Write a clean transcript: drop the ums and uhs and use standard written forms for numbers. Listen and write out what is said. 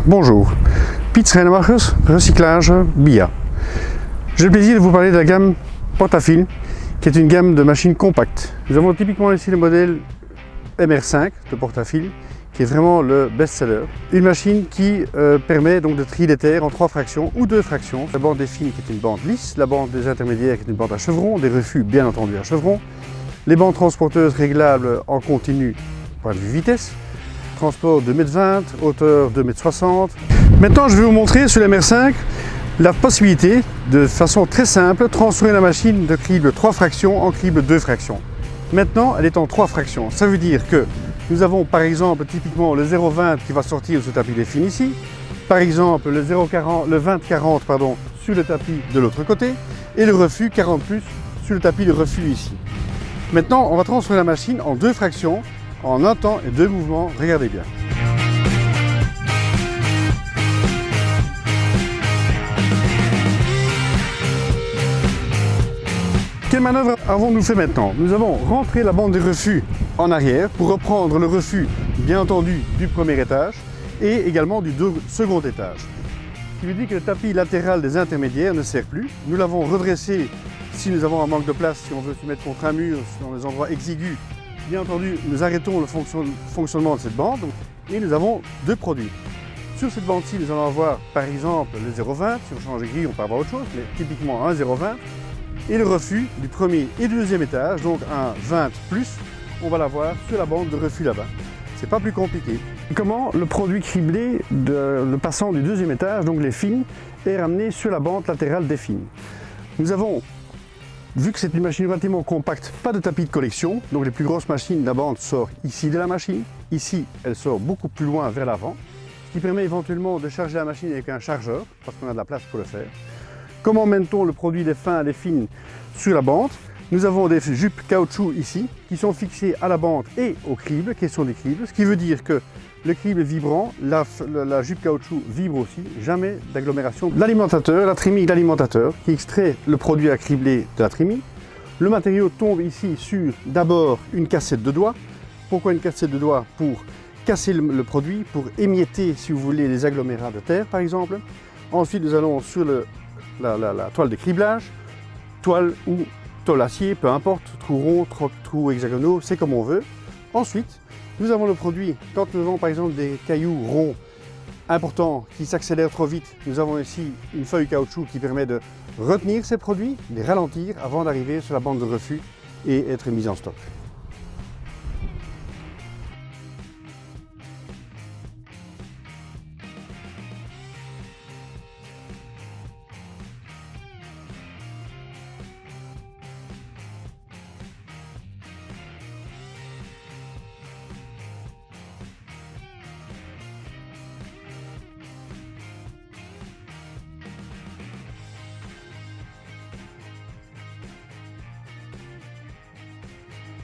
Bonjour, Piet Schrijnemachers, recyclage BIA. J'ai le plaisir de vous parler de la gamme Portafil, qui est une gamme de machines compactes. Nous avons typiquement ici le modèle MR5 de Portafil, qui est vraiment le best-seller. Une machine qui permet donc de trier les terres en 3 fractions ou 2 fractions. La bande des fines qui est une bande lisse, la bande des intermédiaires qui est une bande à chevrons, des refus bien entendu à chevrons, les bandes transporteuses réglables en continu point de vue vitesse, transport 2,20 m, hauteur 2,60 m. Maintenant je vais vous montrer sur la MR5 la possibilité de façon très simple transformer la machine de crible 3 fractions en crible 2 fractions. Maintenant elle est en 3 fractions, ça veut dire que nous avons par exemple typiquement le 0,20 qui va sortir de ce tapis des fines ici, par exemple le 20-40 sur le tapis de l'autre côté et le refus 40+ sur le tapis de refus ici. Maintenant on va transformer la machine en 2 fractions en un temps et 2 mouvements, regardez bien. Quelle manœuvre avons-nous fait maintenant? Nous avons rentré la bande de refus en arrière pour reprendre le refus, bien entendu, du premier étage et également du second étage. Ce qui veut dire que le tapis latéral des intermédiaires ne sert plus. Nous l'avons redressé si nous avons un manque de place, si on veut se mettre contre un mur dans des endroits exigus. Bien entendu, nous arrêtons le fonctionnement de cette bande et nous avons 2 produits. Sur cette bande-ci, nous allons avoir par exemple le 0,20. Si on change de grille, on peut avoir autre chose, mais typiquement un 0,20. Et le refus du premier et du deuxième étage, donc un 20+, on va l'avoir sur la bande de refus là-bas. C'est pas plus compliqué. Comment le produit criblé le passant du deuxième étage, donc les fines, est ramené sur la bande latérale des fines. Nous avons, vu que c'est une machine relativement compacte, pas de tapis de collection, donc les plus grosses machines, la bande sort ici de la machine. Ici, elle sort beaucoup plus loin vers l'avant, ce qui permet éventuellement de charger la machine avec un chargeur, parce qu'on a de la place pour le faire. Comment mène-t-on le produit des fins à des fines sur la bande? Nous avons des jupes caoutchouc ici, qui sont fixées à la bande et au crible, question des cribles, ce qui veut dire que le crible est vibrant, la jupe caoutchouc vibre aussi, jamais d'agglomération. L'alimentateur, la trémie de l'alimentateur, qui extrait le produit à cribler de la trémie. Le matériau tombe ici sur d'abord une cassette de doigts. Pourquoi une cassette de doigts? Pour casser le produit, pour émietter, si vous voulez, les agglomérats de terre, par exemple. Ensuite, nous allons sur la toile de criblage, toile ou tôle acier, peu importe, trous ronds, trous hexagonaux, c'est comme on veut. Ensuite, nous avons le produit, quand nous avons par exemple des cailloux ronds importants qui s'accélèrent trop vite, nous avons ici une feuille caoutchouc qui permet de retenir ces produits, les ralentir avant d'arriver sur la bande de refus et être mis en stock.